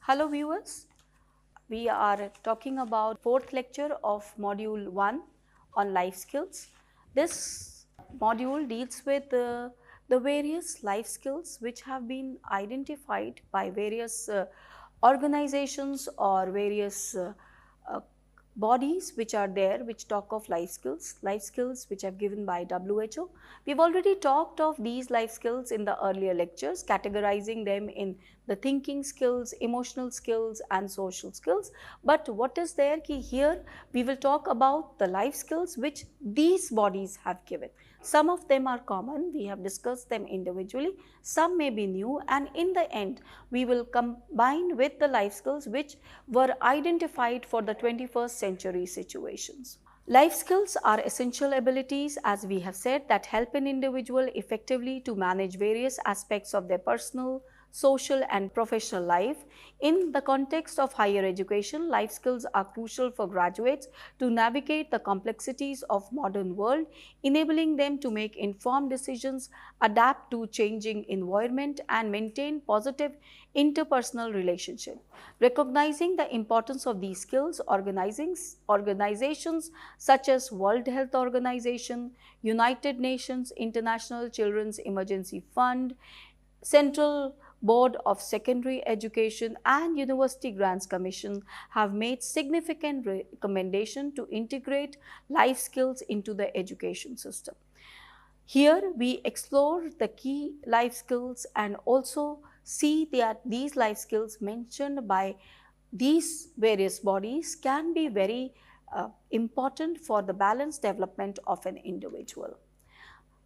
Hello viewers, we are talking about fourth lecture of module 1 on life skills. This module deals with the various life skills which have been identified by various organizations or various uh, bodies which are there which talk of life skills which are given by WHO. We've already talked of these life skills in the earlier lectures, categorizing them in the thinking skills, emotional skills and social skills. But what is there ki here we will talk about the life skills which these bodies have given. Some of them are common, we have discussed them individually, some may be new, and in the end we will combine with the life skills which were identified for the 21st century situations. Life skills are essential abilities, as we have said, that help an individual effectively to manage various aspects of their personal, social and professional life. In the context of higher education, life skills are crucial for graduates to navigate the complexities of modern world, enabling them to make informed decisions, adapt to changing environment and maintain positive interpersonal relationship. Recognizing the importance of these skills, organizations such as World Health Organization, United Nations International Children's Emergency Fund, Central Board of Secondary Education and University Grants Commission have made significant recommendation to integrate life skills into the education system. Here we explore the key life skills and also see that these life skills mentioned by these various bodies can be very important for the balanced development of an individual.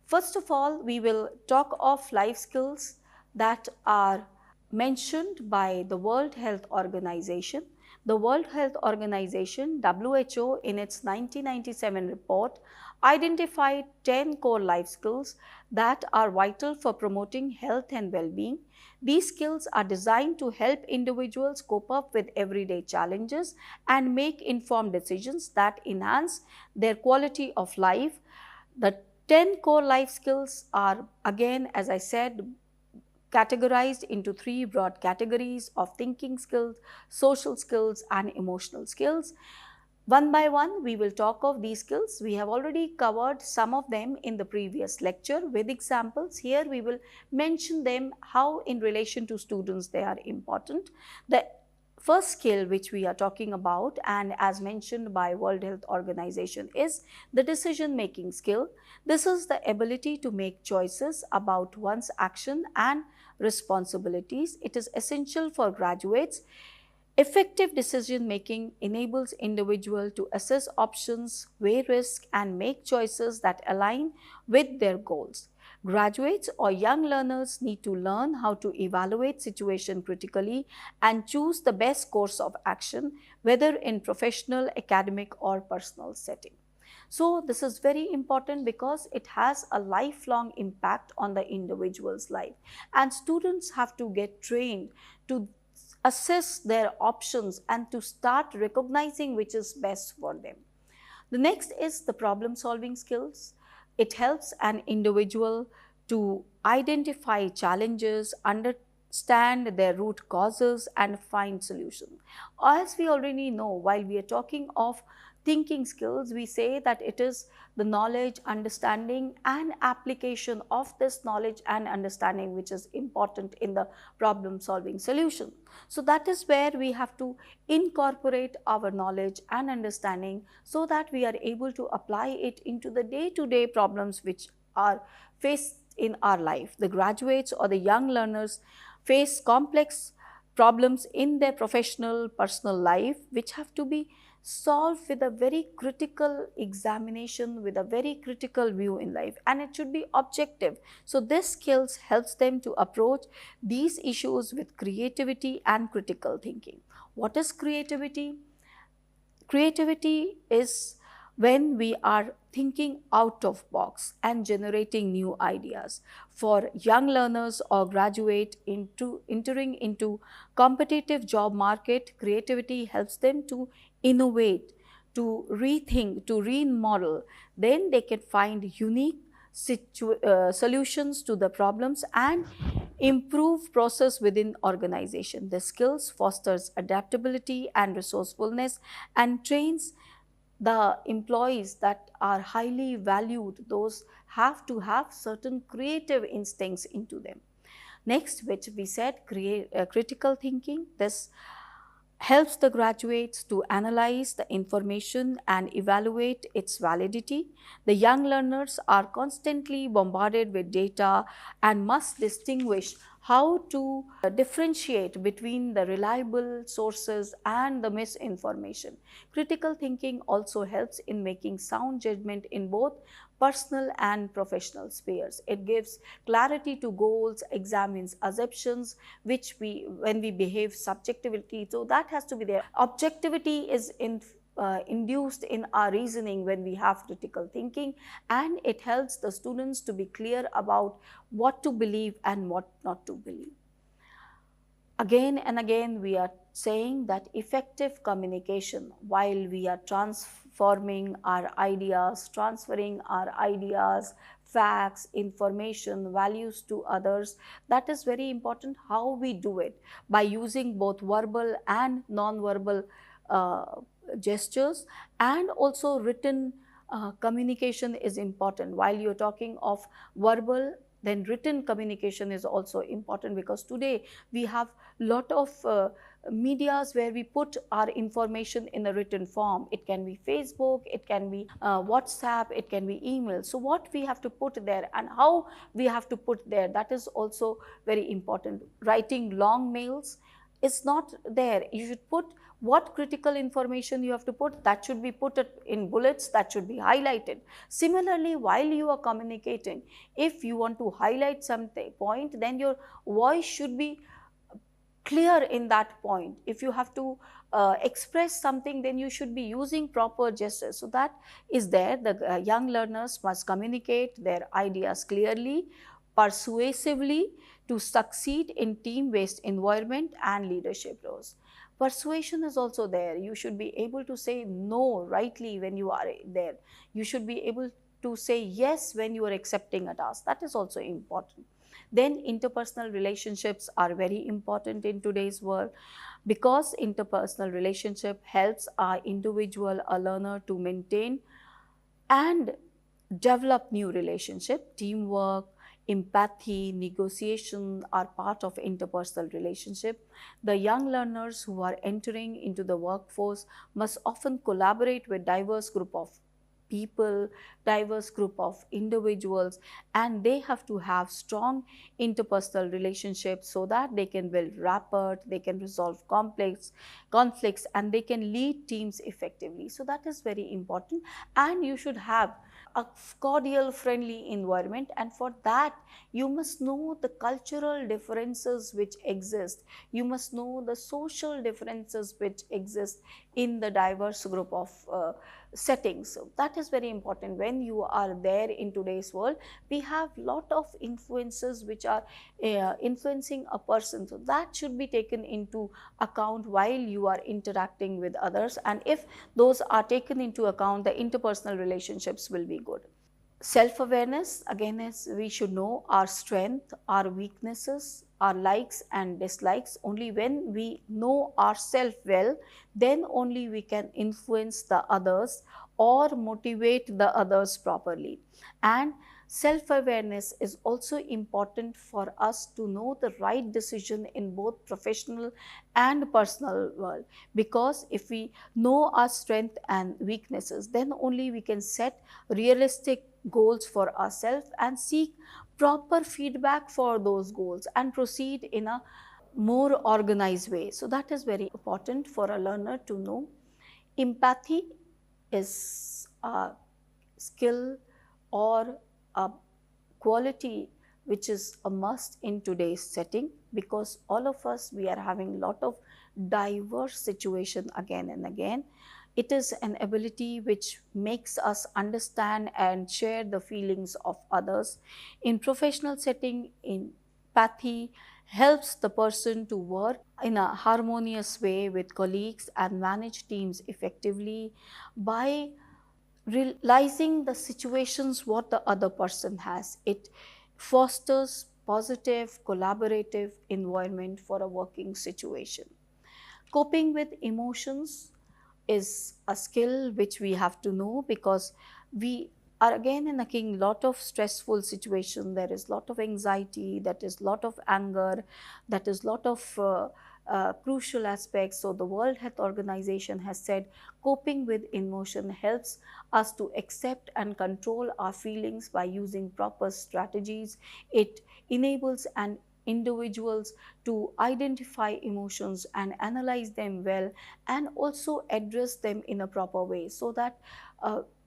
First of all, we will talk of life skills that are mentioned by the World Health Organization. The World Health Organization, WHO, in its 1997 report identified 10 core life skills that are vital for promoting health and well-being. These skills are designed to help individuals cope up with everyday challenges and make informed decisions that enhance their quality of life. The 10 core life skills are, again, as I said, categorized into 3 broad categories of thinking skills, social skills and emotional skills. One by one, we will talk of these skills. We have already covered some of them in the previous lecture with examples. Here we will mention them, how in relation to students they are important. The first skill which we are talking about, and as mentioned by World Health Organization, is the decision making skill. This is the ability to make choices about one's action and responsibilities. It is essential for graduates. Effective decision making enables individuals to assess options, weigh risk and make choices that align with their goals. Graduates or young learners need to learn how to evaluate situation critically and choose the best course of action, whether in professional, academic or personal setting. So this is very important because it has a lifelong impact on the individual's life, and students have to get trained to assess their options and to start recognizing which is best for them. The next is the problem solving skills. It helps an individual to identify challenges, understand their root causes and find solutions. As we already know, while we are talking of thinking skills, we say that it is the knowledge, understanding and application of this knowledge and understanding which is important in the problem solving solution. So that is where we have to incorporate our knowledge and understanding so that we are able to apply it into the day-to-day problems which are faced in our life. The graduates or the young learners face complex problems in their professional, personal life which have to be solved with a very critical examination, with a very critical view in life, and it should be objective. So this skills helps them to approach these issues with creativity and critical thinking. What is creativity? Creativity is when we are thinking out of box and generating new ideas. For young learners or graduate entering into competitive job market, creativity helps them to innovate, to rethink, to remodel. Then they can find unique solutions to the problems and improve process within organization. The skills fosters adaptability and resourcefulness and trains the employees that are highly valued. Those have to have certain creative instincts into them. Next, which we said, critical thinking. This helps the graduates to analyze the information and evaluate its validity. The young learners are constantly bombarded with data and must distinguish how to differentiate between the reliable sources and the misinformation. Critical thinking also helps in making sound judgment in both personal and professional spheres. It gives clarity to goals, examines assumptions, which when we behave subjectivity, so that has to be there. Objectivity is induced in our reasoning when we have critical thinking, and it helps the students to be clear about what to believe and what not to believe. Again and again, we are saying that effective communication, while we are transferring our ideas, facts, information, values to others, that is very important how we do it by using both verbal and non-verbal gestures, and also written communication is important. While you're talking of verbal, then written communication is also important, because today we have lot of medias where we put our information in a written form. It can be Facebook, it can be WhatsApp, it can be email. So what we have to put there and how we have to put there, that is also very important. Writing long mails is not there. You should put what critical information you have to put, that should be put in bullets, that should be highlighted. Similarly, while you are communicating, if you want to highlight some point, then your voice should be clear in that point. If you have to express something, then you should be using proper gestures. So that is there. The young learners must communicate their ideas clearly, persuasively, to succeed in team-based environment and leadership roles. Persuasion is also there. You should be able to say no rightly when you are there. You should be able to say yes when you are accepting a task. That is also important. Then interpersonal relationships are very important in today's world, because interpersonal relationship helps our individual, a learner, to maintain and develop new relationship. Teamwork, empathy, negotiation are part of interpersonal relationship. The young learners who are entering into the workforce must often collaborate with diverse group of people, diverse group of individuals, and they have to have strong interpersonal relationships so that they can build rapport, they can resolve complex conflicts, and they can lead teams effectively. So that is very important, and you should have a cordial, friendly environment, and for that you must know the cultural differences which exist. You must know the social differences which exist in the diverse group of settings. So that is very important. When you are there in today's world, we have lot of influences which are influencing a person. So that should be taken into account while you are interacting with others, and if those are taken into account, the interpersonal relationships will be good. Self-awareness, again, is we should know our strength, our weaknesses, our likes and dislikes. Only when we know ourselves well, then only we can influence the others or motivate the others properly. And self-awareness is also important for us to know the right decision in both professional and personal world, because if we know our strength and weaknesses, then only we can set realistic goals for ourselves and seek proper feedback for those goals and proceed in a more organized way. So that is very important for a learner to know. Empathy is a skill or a quality which is a must in today's setting, because all of us, we are having lot of diverse situation again and again. It is an ability which makes us understand and share the feelings of others. In professional setting, empathy helps the person to work in a harmonious way with colleagues and manage teams effectively by realizing the situations what the other person has. It fosters positive, collaborative environment for a working situation. Coping with emotions is a skill which we have to know, because we are again in a lot of stressful situation. There is lot of anxiety, that is lot of anger, that is lot of crucial aspects. So the World Health Organization has said coping with emotion helps us to accept and control our feelings by using proper strategies. It enables an individuals to identify emotions and analyze them well, and also address them in a proper way, so that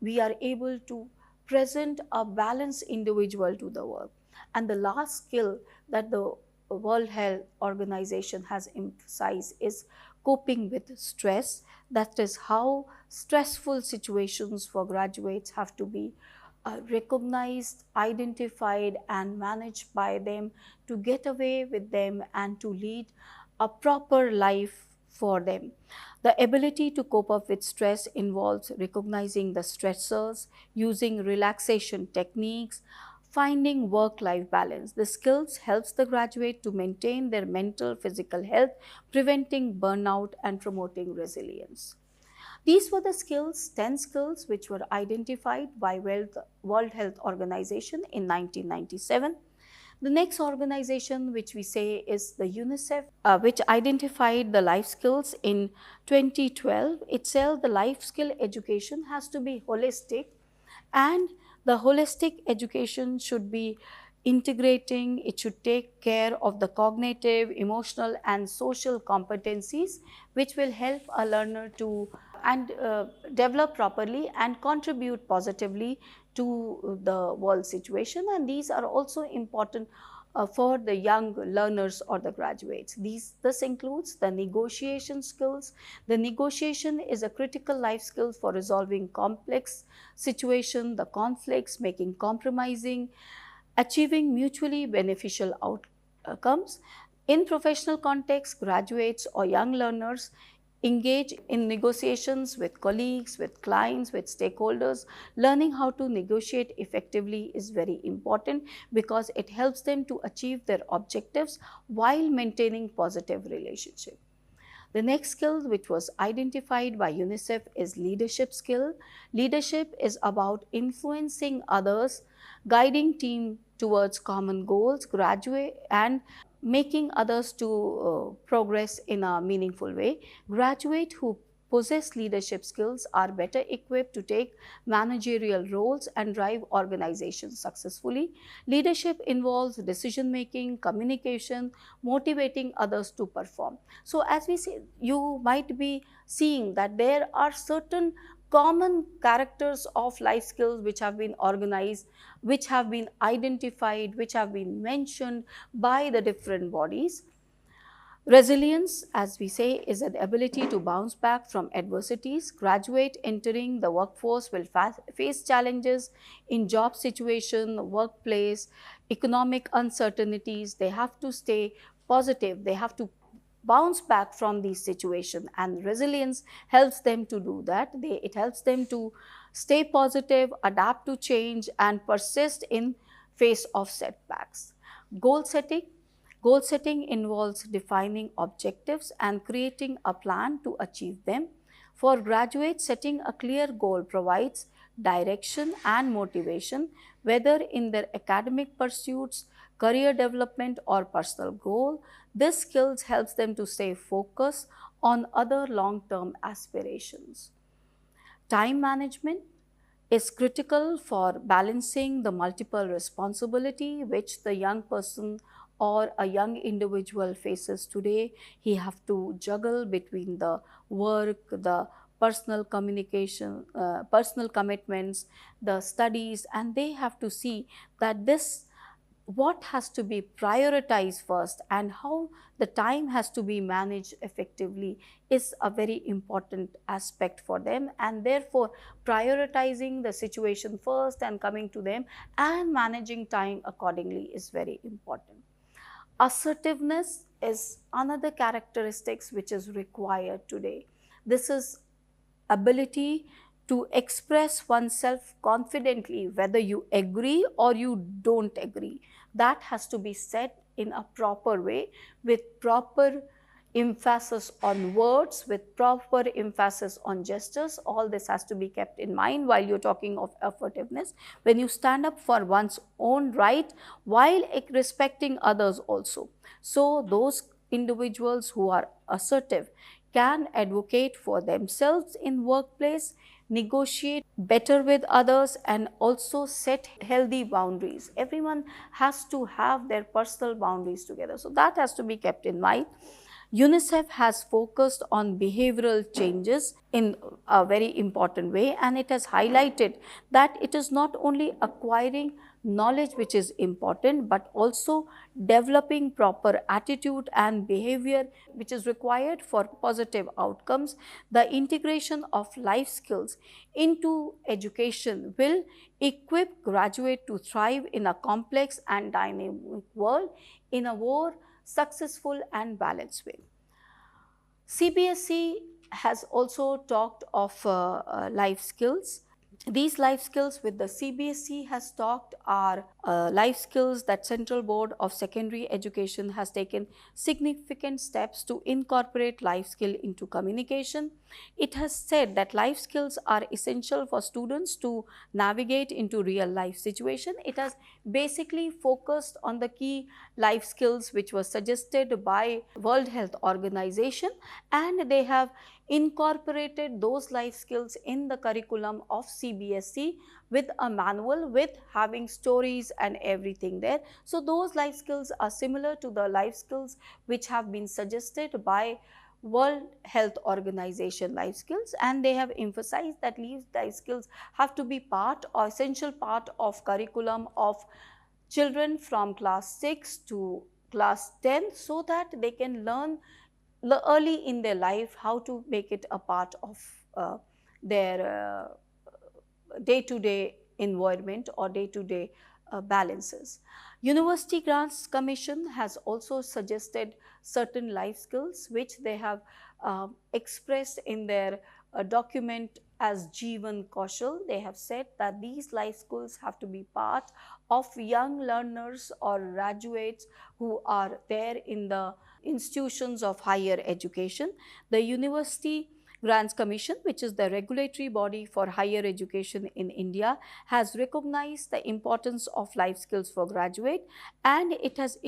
we are able to present a balanced individual to the world. And the last skill that the World Health Organization has emphasized is coping with stress. That is how stressful situations for graduates have to be recognized, identified, and managed by them to get away with them and to lead a proper life for them. The ability to cope up with stress involves recognizing the stressors, using relaxation techniques, finding work-life balance. The skills helps the graduate to maintain their mental, physical health, preventing burnout and promoting resilience. These were the skills, 10 skills, which were identified by World Health Organization in 1997. The next organization which we say is the UNICEF, which identified the life skills in 2012. Itself, the life skill education has to be holistic, and the holistic education should be integrating, it should take care of the cognitive, emotional, and social competencies which will help a learner to and develop properly and contribute positively to the world situation. And these are also important for the young learners or the graduates. This includes the negotiation skills. The negotiation is a critical life skill for resolving complex situation, the conflicts, making compromising, achieving mutually beneficial outcomes. In professional context, graduates or young learners engage in negotiations with colleagues, with clients, with stakeholders. Learning how to negotiate effectively is very important, because it helps them to achieve their objectives while maintaining positive relationship. The next skill which was identified by UNICEF is leadership skill. Leadership is about influencing others, guiding team towards common goals, graduate and making others to progress in a meaningful way. Graduates who possess leadership skills are better equipped to take managerial roles and drive organizations successfully. Leadership involves decision making, communication, motivating others to perform. So as we say, you might be seeing that there are certain common characters of life skills which have been organized, which have been identified, which have been mentioned by the different bodies. Resilience, as we say, is the ability to bounce back from adversities. Graduate entering the workforce will face challenges in job situation, workplace, economic uncertainties. They have to stay positive. They have to bounce back from these situations, and resilience helps them to do that. It helps them to stay positive, adapt to change, and persist in face of setbacks. Goal setting. Goal setting involves defining objectives and creating a plan to achieve them. For graduates, setting a clear goal provides direction and motivation, whether in their academic pursuits, career development, or personal goal. This skills helps them to stay focused on other long-term aspirations. Time management is critical for balancing the multiple responsibility which the young person or a young individual faces today. He have to juggle between the work, the personal communication, personal commitments, the studies, and they have to see that this what has to be prioritized first and how the time has to be managed effectively is a very important aspect for them, and therefore prioritizing the situation first and coming to them and managing time accordingly is very important. Assertiveness is another characteristics which is required today. This is ability to express oneself confidently, whether you agree or you don't agree. that has to be set in a proper way, with proper emphasis on words, with proper emphasis on gestures. All this has to be kept in mind while you're talking of assertiveness. When you stand up for one's own right while respecting others also. So those individuals who are assertive can advocate for themselves in workplace, negotiate better with others, and also set healthy boundaries. Everyone has to have their personal boundaries together. So that has to be kept in mind. UNICEF has focused on behavioral changes in a very important way, and it has highlighted that it is not only acquiring knowledge which is important, but also developing proper attitude and behavior which is required for positive outcomes. The integration of life skills into education will equip graduates to thrive in a complex and dynamic world in a more successful and balanced way. CBSE has also talked of life skills. These life skills with the CBSE has talked are life skills that Central Board of Secondary Education has taken significant steps to incorporate life skill into communication. It has said that life skills are essential for students to navigate into real life situation. It has basically focused on the key life skills which were suggested by World Health Organization, and they have incorporated those life skills in the curriculum of CBSE with a manual, with having stories and everything there. So those life skills are similar to the life skills which have been suggested by World Health Organization life skills, and they have emphasized that these life skills have to be part or essential part of curriculum of children from class 6 to class 10, so that they can learn early in their life how to make it a part of their day-to-day environment or day-to-day balances. University Grants Commission has also suggested certain life skills which they have expressed in their document as Jeevan Kaushal. They have said that these life skills have to be part of young learners or graduates who are there in the institutions of higher education. The University Grants Commission, which is the regulatory body for higher education in India, has recognized the importance of life skills for graduate, and it has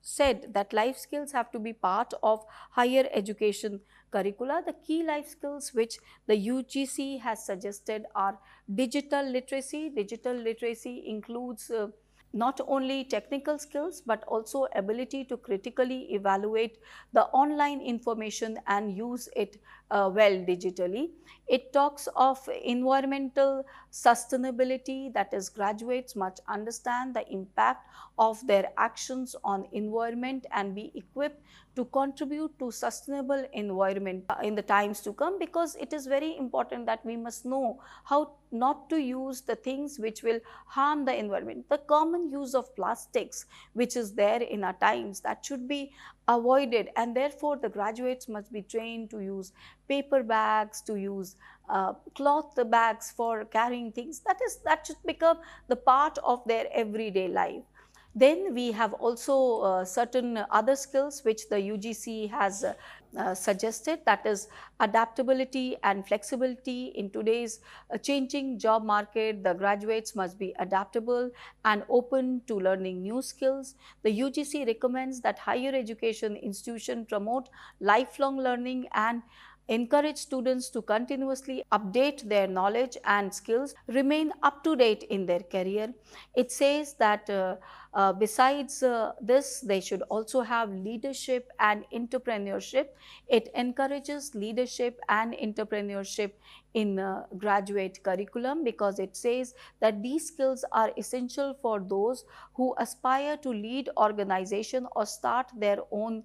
said that life skills have to be part of higher education curricula. The key life skills which the UGC has suggested are digital literacy. Digital literacy includes not only technical skills but also ability to critically evaluate the online information and use it well digitally. It talks of environmental sustainability, that is, graduates must understand the impact of their actions on environment and be equipped to contribute to sustainable environment in the times to come, because it is very important that we must know how not to use the things which will harm the environment. The common use of plastics which is there in our times, that should be avoided, and therefore the graduates must be trained to use paper bags, to use cloth bags for carrying things. That should become the part of their everyday life. Then we have also certain other skills which the UGC has suggested, that is adaptability and flexibility. In today's changing job market, the graduates must be adaptable and open to learning new skills. The UGC recommends that higher education institutions promote lifelong learning and encourage students to continuously update their knowledge and skills, remain up to date in their career. It says that besides this, they should also have leadership and entrepreneurship. It encourages leadership and entrepreneurship in graduate curriculum, because it says that these skills are essential for those who aspire to lead organization or start their own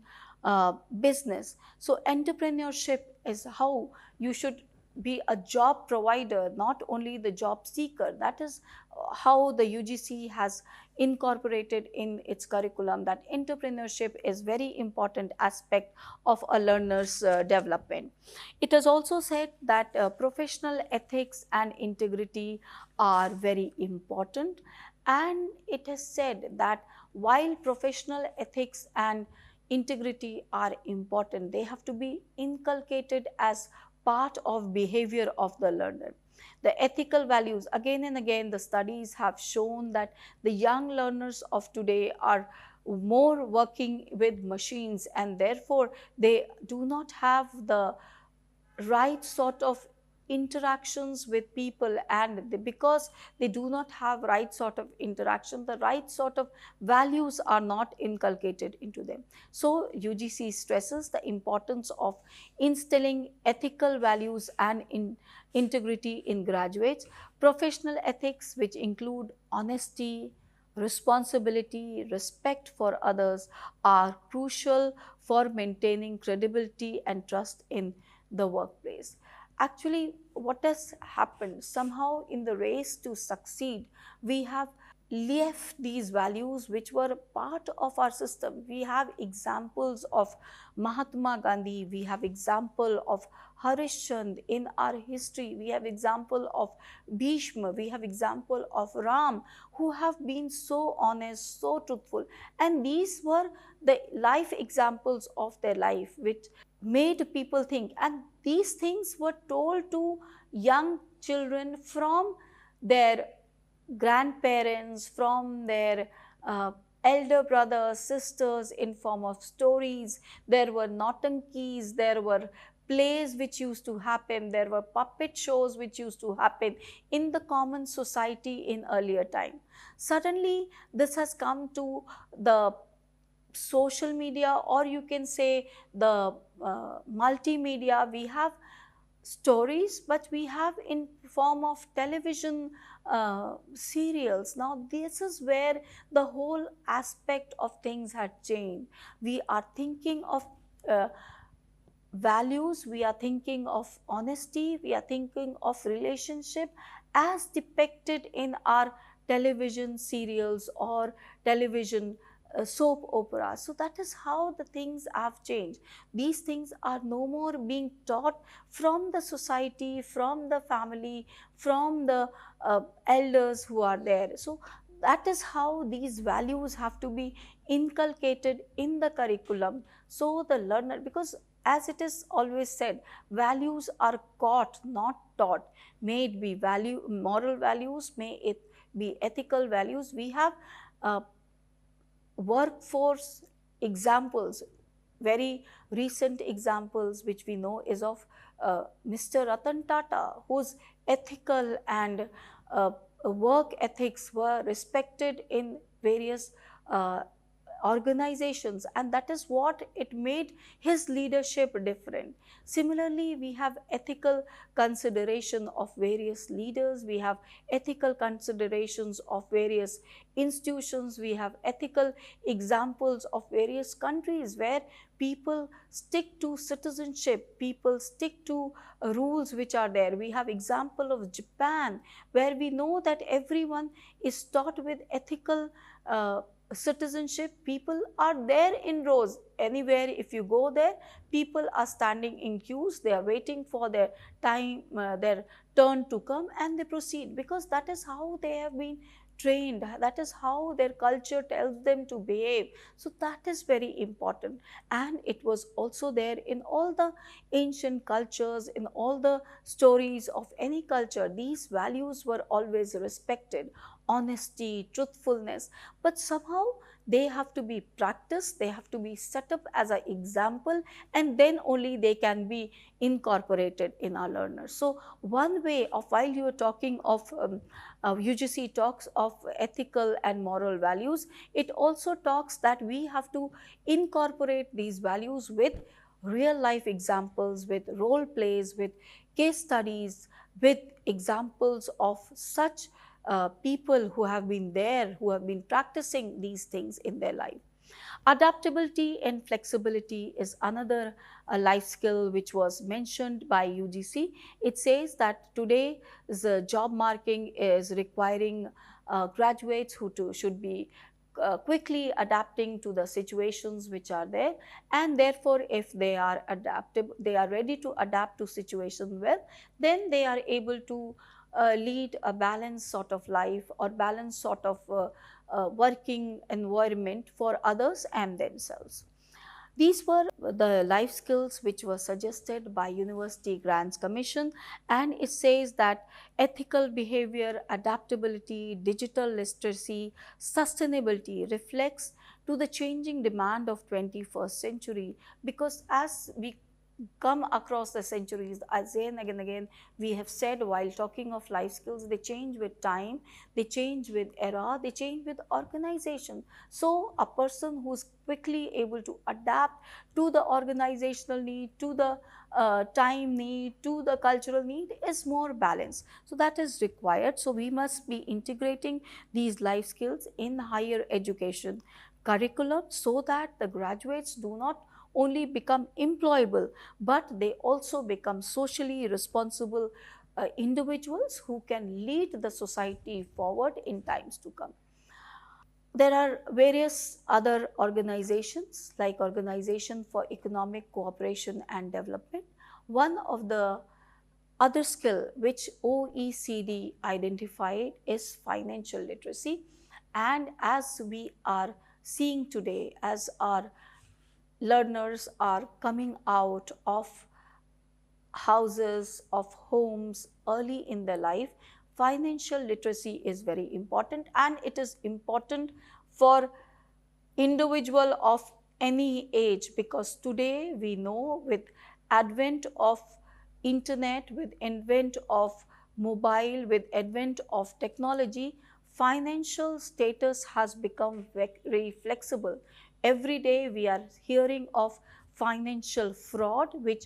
business. So entrepreneurship is how you should be a job provider, not only the job seeker. That is how the UGC has incorporated in its curriculum, that entrepreneurship is very important aspect of a learner's development. It has also said that professional ethics and integrity are very important, and it has said that while professional ethics and integrity are important, they have to be inculcated as part of behavior of the learner. The ethical values, again and again, the studies have shown that the young learners of today are more working with machines, and therefore they do not have the right sort of interactions with people, and because they do not have right sort of interaction, the right sort of values are not inculcated into them. So UGC stresses the importance of instilling ethical values and integrity in graduates. Professional ethics, which include honesty, responsibility, respect for others, are crucial for maintaining credibility and trust in the workplace. Actually, what has happened somehow in the race to succeed, we have left these values which were part of our system. We have examples of Mahatma Gandhi, we have example of Harish Chand in our history, we have example of Bhishma, we have example of Ram, who have been so honest, so truthful, and these were the life examples of their life which made people think, and these things were told to young children from their grandparents, from their elder brothers, sisters, in form of stories. There were nautankies, there were plays which used to happen, there were puppet shows which used to happen in the common society in earlier time. Suddenly this has come to the social media, or you can say the multimedia. We have stories, but we have in form of television serials. Now this is where the whole aspect of things had changed. We are thinking of uh, values, we are thinking of honesty, we are thinking of relationship as depicted in our television serials or television soap operas. So that is how the things have changed. These things are no more being taught from the society, from the family, from the elders who are there. So that is how these values have to be inculcated in the curriculum, so the learner, because as it is always said, values are caught, not taught. May it be value, moral values, may it be ethical values. We have uh, workforce examples, very recent examples which we know is of Mr. Ratan Tata, whose ethical and work ethics were respected in various uh, organizations, and that is what it made his leadership different. Similarly, we have ethical consideration of various leaders, we have ethical considerations of various institutions, we have ethical examples of various countries where people stick to citizenship, people stick to rules which are there. We have example of Japan, where we know that everyone is taught with ethical citizenship. People are there in rows. Anywhere if you go there, people are standing in queues, they are waiting for their time, their turn to come, and they proceed, because that is how they have been trained, that is how their culture tells them to behave. So that is very important, and it was also there in all the ancient cultures, in all the stories of any culture. These values were always respected: honesty, truthfulness, but somehow they have to be practiced, they have to be set up as an example, and then only they can be incorporated in our learners. So one way of, while you are talking of UGC talks of ethical and moral values, it also talks that we have to incorporate these values with real life examples, with role plays, with case studies, with examples of such people who have been there, who have been practicing these things in their life. Adaptability and flexibility is another life skill which was mentioned by UGC. It says that today the job market is requiring graduates who should be quickly adapting to the situations which are there, and therefore if they are adaptable, they are ready to adapt to situation well, then they are able to lead a balanced sort of life or balanced sort of working environment for others and themselves. These were the life skills which were suggested by University Grants Commission, and it says that ethical behavior, adaptability, digital literacy, sustainability reflects to the changing demand of 21st century, because as we come across the centuries, again and again we have said, while talking of life skills, they change with time, they change with era, they change with organization. So a person who's quickly able to adapt to the organizational need, to the time need, to the cultural need is more balanced. So that is required. So we must be integrating these life skills in higher education curriculum, so that the graduates do not only become employable, but they also become socially responsible individuals who can lead the society forward in times to come. There are various other organizations like Organization for Economic Cooperation and Development. One of the other skill which OECD identified is financial literacy. And as we are seeing today, as our learners are coming out of houses, of homes early in their life, financial literacy is very important, and it is important for individual of any age, because today we know, with advent of internet, with advent of mobile, with advent of technology, financial status has become very flexible. Every day we are hearing of financial fraud which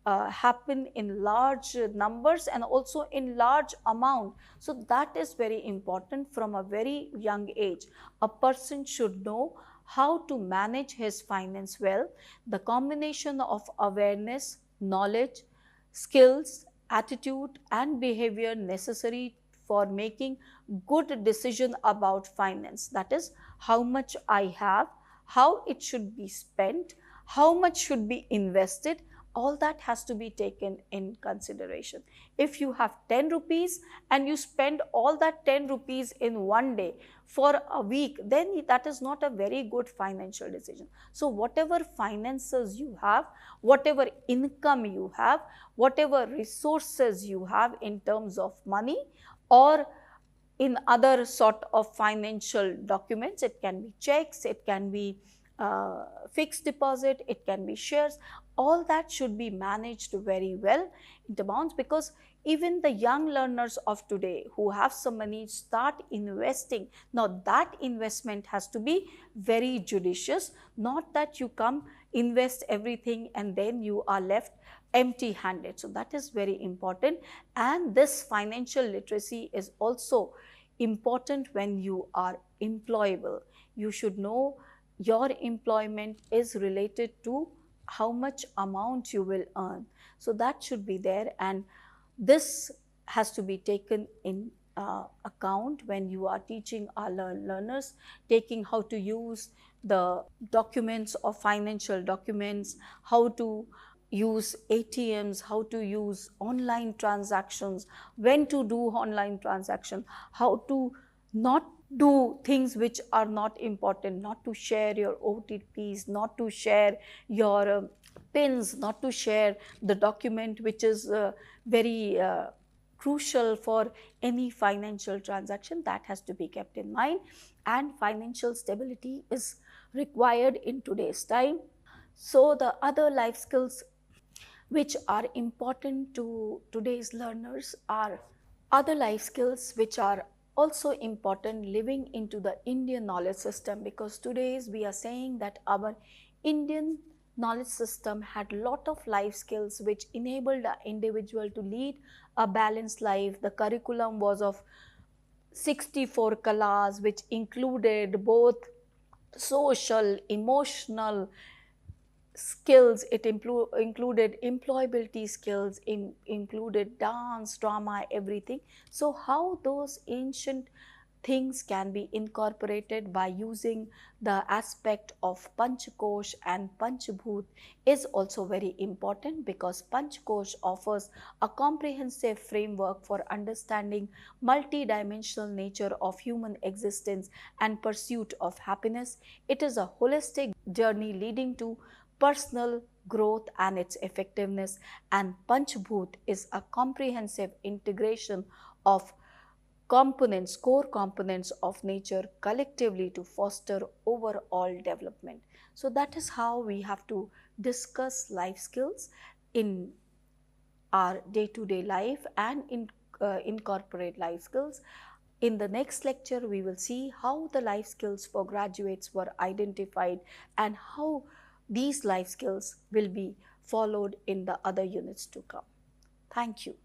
happen in large numbers and also in large amount. So that is very important. From a very young age, a person should know how to manage his finance well. The combination of awareness, knowledge, skills, attitude and behavior necessary for making good decision about finance, that is, how much I have, how it should be spent, how much should be invested, all that has to be taken in consideration. If you have 10 rupees and you spend all that 10 rupees in one day for a week, then that is not a very good financial decision. So whatever finances you have, whatever income you have, whatever resources you have in terms of money or in other sort of financial documents, it can be checks, it can be fixed deposit, it can be shares, all that should be managed very well in amounts, because even the young learners of today who have some money start investing. Now that investment has to be very judicious, not that you come invest everything and then you are left empty handed. So that is very important, and this financial literacy is also important when you are employable. You should know your employment is related to how much amount you will earn. So that should be there, and this has to be taken in account when you are teaching our learners, taking how to use the documents or financial documents, how to use ATMs, how to use online transactions, when to do online transaction, how to not do things which are not important, not to share your OTPs, not to share your pins, not to share the document which is very crucial for any financial transaction. That has to be kept in mind, and financial stability is required in today's time. So the other life skills which are important to today's learners are other life skills which are also important living into the Indian knowledge system, because today's we are saying that our Indian knowledge system had lot of life skills which enabled the individual to lead a balanced life. The curriculum was of 64 kalas which included both social, emotional skills. It included employability skills, included dance, drama, everything. So how those ancient things can be incorporated by using the aspect of Panchkosh and Panchbhut is also very important, because Panchkosh offers a comprehensive framework for understanding multidimensional nature of human existence and pursuit of happiness. It is a holistic journey leading to personal growth and its effectiveness, and Panchbhut is a comprehensive integration of core components of nature collectively to foster overall development. So that is how we have to discuss life skills in our day-to-day life and incorporate life skills. In the next lecture, we will see how the life skills for graduates were identified and how these life skills will be followed in the other units to come. Thank you.